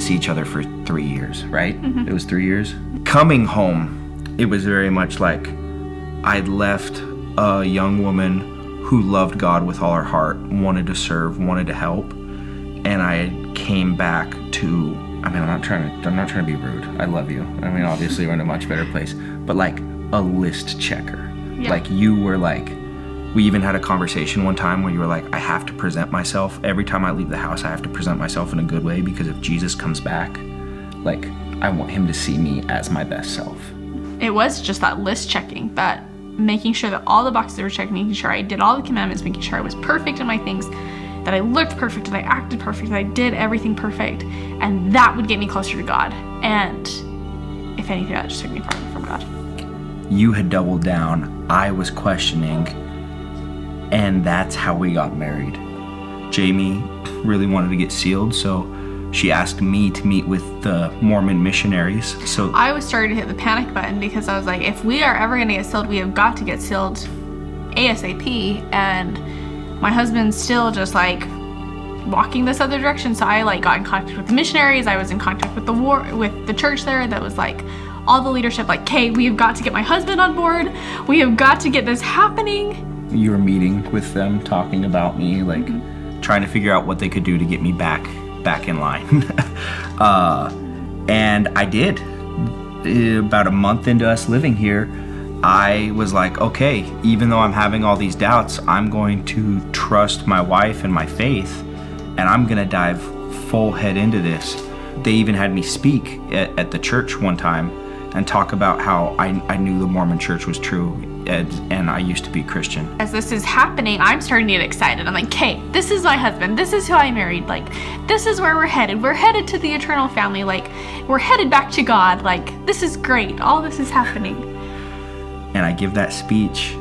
see each other for 3 years, right? Mm-hmm. It was 3 years. Coming home, it was very much like I'd left a young woman who loved God with all her heart, wanted to serve, wanted to help, and I came back to, I mean, I'm not trying to be rude. I love you. I mean, obviously we're in a much better place, but like a list checker. Yeah. Like you were like, we even had a conversation one time where you were like, I have to present myself. Every time I leave the house, I have to present myself in a good way, because if Jesus comes back, like I want him to see me as my best self. It was just that list checking, that making sure that all the boxes were checked, making sure I did all the commandments, making sure I was perfect in my things, that I looked perfect, that I acted perfect, that I did everything perfect. And that would get me closer to God. And if anything, that just took me farther from God. You had doubled down. I was questioning. And that's how we got married. Jamie really wanted to get sealed, so she asked me to meet with the Mormon missionaries. So I was starting to hit the panic button, because I was like, if we are ever going to get sealed, we have got to get sealed ASAP. And my husband's still just like walking this other direction. So I like got in contact with the missionaries. I was in contact with the church there that was like all the leadership, like, okay, we have got to get my husband on board. We have got to get this happening. You were meeting with them, talking about me, like trying to figure out what they could do to get me back in line. And I did. About a month into us living here, I was like, okay, even though I'm having all these doubts, I'm going to trust my wife and my faith, and I'm going to dive full head into this. They even had me speak at the church one time and talk about how I knew the Mormon Church was true, and I used to be Christian. As this is happening, I'm starting to get excited. I'm like, okay, this is my husband. This is who I married. Like, this is where we're headed. We're headed to the eternal family. Like, we're headed back to God. Like, this is great. All this is happening. And I give that speech,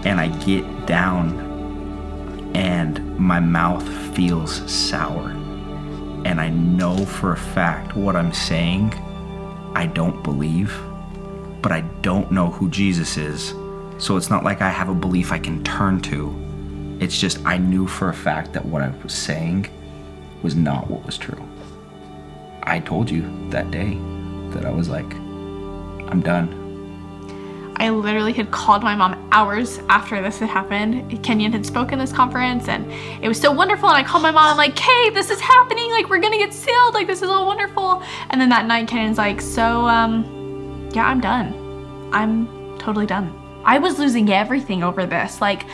and I get down, and my mouth feels sour. And I know for a fact what I'm saying, I don't believe, but I don't know who Jesus is. So it's not like I have a belief I can turn to. It's just I knew for a fact that what I was saying was not what was true. I told you that day that I was like, I'm done. I literally had called my mom hours after this had happened. Kenyon had spoken this conference, and it was so wonderful. And I called my mom, I'm like, hey, this is happening. Like, we're gonna get sealed. Like, this is all wonderful. And then that night, Kenyon's like, so, yeah, I'm done. I'm totally done. I was losing everything over this. Like,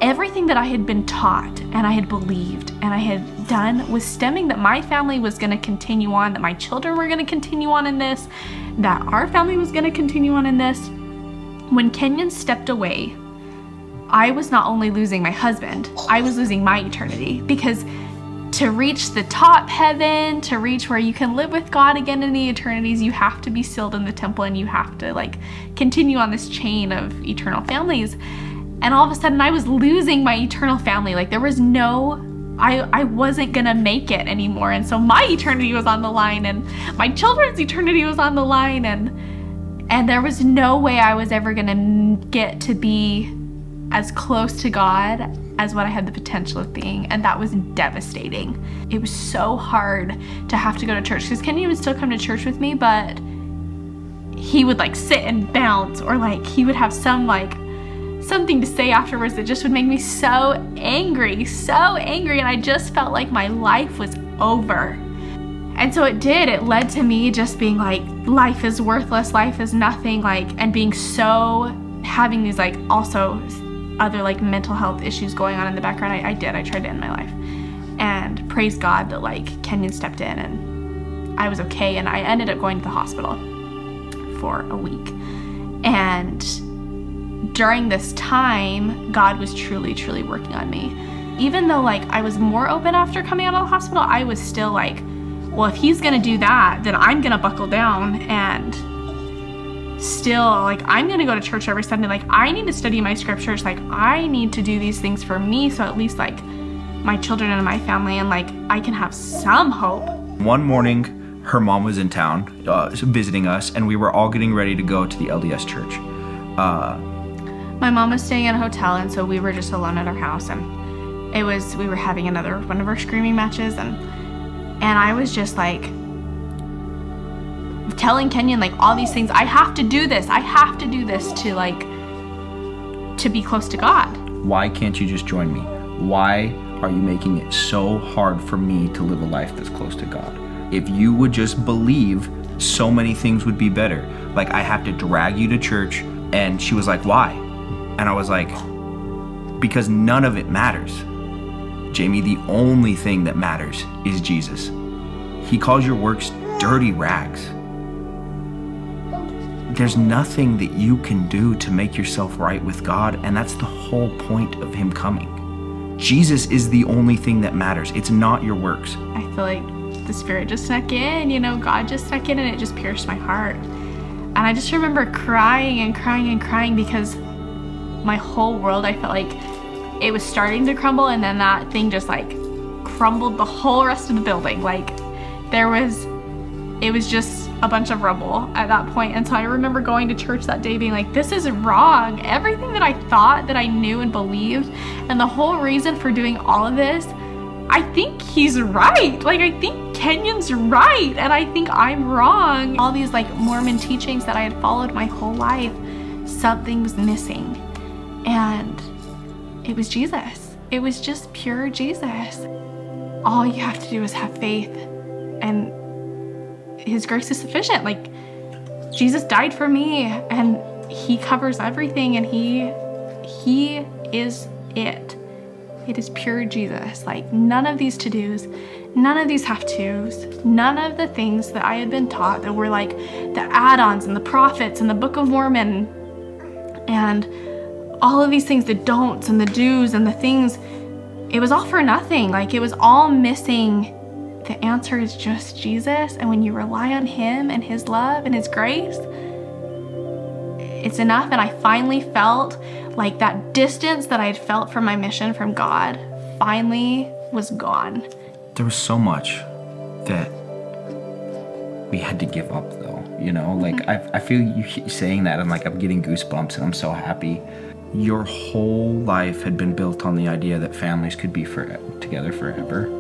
everything that I had been taught and I had believed and I had done was stemming that my family was gonna continue on, that my children were gonna continue on in this, that our family was gonna continue on in this. When Kenyon stepped away, I was not only losing my husband, I was losing my eternity, because to reach the top heaven, to reach where you can live with God again in the eternities, you have to be sealed in the temple, and you have to like continue on this chain of eternal families. And all of a sudden I was losing my eternal family. Like, there was I wasn't gonna make it anymore. And so my eternity was on the line, and my children's eternity was on the line, and there was no way I was ever gonna get to be as close to God as what I had the potential of being, and that was devastating. It was so hard to have to go to church, because Kenyon would still come to church with me, but he would like sit and bounce, or like he would have something to say afterwards that just would make me so angry, and I just felt like my life was over. And so it led to me just being like, life is worthless, life is nothing, like, and being so, having these like also other like mental health issues going on in the background. I tried to end my life, and praise God that like Kenyon stepped in and I was okay, and I ended up going to the hospital for a week. And during this time, God was truly, truly working on me. Even though like I was more open after coming out of the hospital, I was still like, well, if he's gonna do that, then I'm gonna buckle down, and still like I'm gonna go to church every Sunday. Like, I need to study my scriptures. Like, I need to do these things for me, so at least like my children and my family, and like I can have some hope. One morning, her mom was in town visiting us, and we were all getting ready to go to the LDS church. My mom was staying in a hotel, and so we were just alone at our house, and we were having another one of our screaming matches, and And I was just like telling Kenyon like all these things. I have to do this. I have to do this to be close to God. Why can't you just join me? Why are you making it so hard for me to live a life that's close to God? If you would just believe, so many things would be better. Like, I have to drag you to church. And she was like, why? And I was like, because none of it matters. Jamie, the only thing that matters is Jesus. He calls your works dirty rags. There's nothing that you can do to make yourself right with God, and that's the whole point of him coming. Jesus is the only thing that matters. It's not your works. I feel like the Spirit just snuck in, God just snuck in, and it just pierced my heart. And I just remember crying and crying and crying because my whole world, I felt like it was starting to crumble, and then that thing just like crumbled the whole rest of the building. Like it was just a bunch of rubble at that point. And so I remember going to church that day being like, this is wrong. Everything that I thought that I knew and believed, and the whole reason for doing all of this, I think he's right. Like, I think Kenyon's right, and I think I'm wrong. All these like Mormon teachings that I had followed my whole life, something was missing. And it was Jesus. It was just pure Jesus. All you have to do is have faith, and his grace is sufficient. Like, Jesus died for me, and he covers everything, and he is it. It is pure Jesus. Like, none of these to-dos, none of these have-tos, none of the things that I had been taught that were like the add-ons and the prophets and the Book of Mormon and all of these things, the don'ts and the do's and the things, it was all for nothing. Like, it was all missing. The answer is just Jesus. And when you rely on him and his love and his grace, it's enough. And I finally felt like that distance that I had felt from my mission from God finally was gone. There was so much that we had to give up, though. Like, I feel you saying that, and like I'm getting goosebumps, and I'm so happy. Your whole life had been built on the idea that families could be together forever.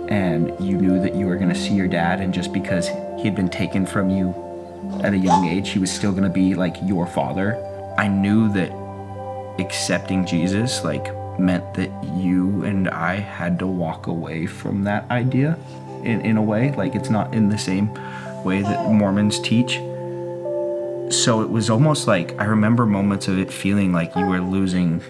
And you knew that you were going to see your dad, and just because he had been taken from you at a young age, he was still going to be like your father. I knew that accepting Jesus like meant that you and I had to walk away from that idea in a way. Like, it's not in the same way that Mormons teach. So it was almost like, I remember moments of it feeling like you were losing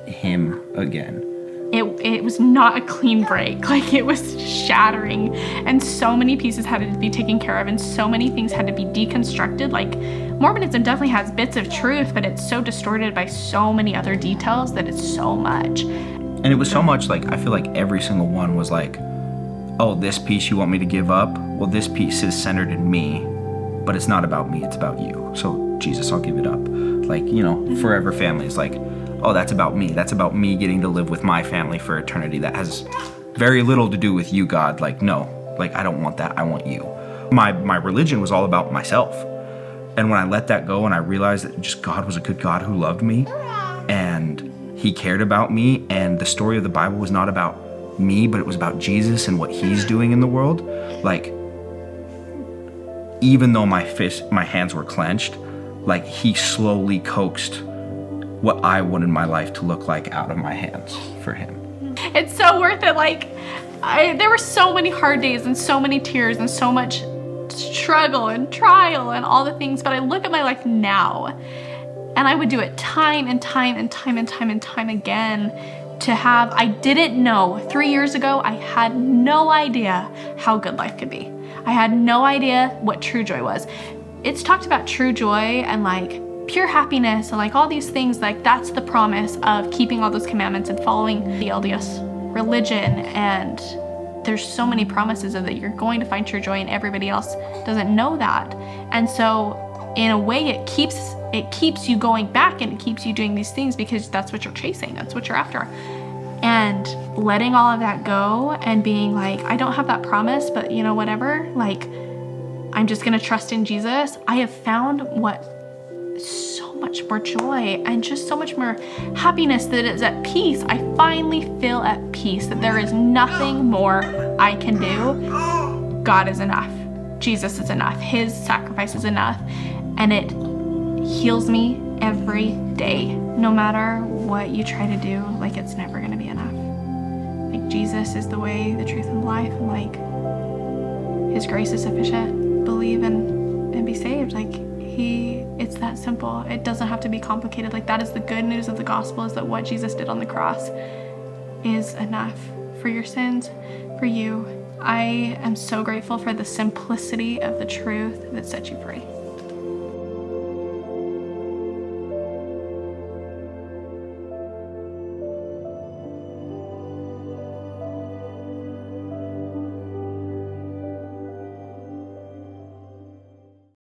him again. It was not a clean break. Like, it was shattering, and so many pieces had to be taken care of, and so many things had to be deconstructed. Like, Mormonism definitely has bits of truth, but it's so distorted by so many other details that it's so much. And it was so much like, I feel like every single one was like, oh, this piece you want me to give up? Well, this piece is centered in me, but it's not about me, it's about you. So, Jesus, I'll give it up. Like, forever family is like, oh, that's about me. That's about me getting to live with my family for eternity. That has very little to do with you, God. Like, no, like, I don't want that. I want you. My religion was all about myself. And when I let that go and I realized that just God was a good God who loved me and he cared about me, and the story of the Bible was not about me, but it was about Jesus and what he's doing in the world. Like, even though my hands were clenched, like, he slowly coaxed what I wanted my life to look like out of my hands for him. It's so worth it. Like, there were so many hard days and so many tears and so much struggle and trial and all the things, but I look at my life now and I would do it time and time and time and time and time again to have, I didn't know 3 years ago, I had no idea how good life could be. I had no idea what true joy was. It's talked about true joy and like pure happiness and like all these things, like that's the promise of keeping all those commandments and following the LDS religion. And there's so many promises of that you're going to find true joy, and everybody else doesn't know that. And so in a way it keeps you going back, and it keeps you doing these things because that's what you're chasing, that's what you're after. And letting all of that go and being like, I don't have that promise, but whatever, like, I'm just gonna trust in Jesus. I have found so much more joy and just so much more happiness that is at peace. I finally feel at peace, that there is nothing more I can do. God is enough. Jesus is enough. His sacrifice is enough. And it heals me every day. No matter what you try to do, like, it's never going to be enough. Like, Jesus is the way, the truth, and the life. And like, his grace is sufficient. Believe and be saved. Like, it's that simple. It doesn't have to be complicated. Like, that is the good news of the gospel, is that what Jesus did on the cross is enough for your sins, for you. I am so grateful for the simplicity of the truth that sets you free.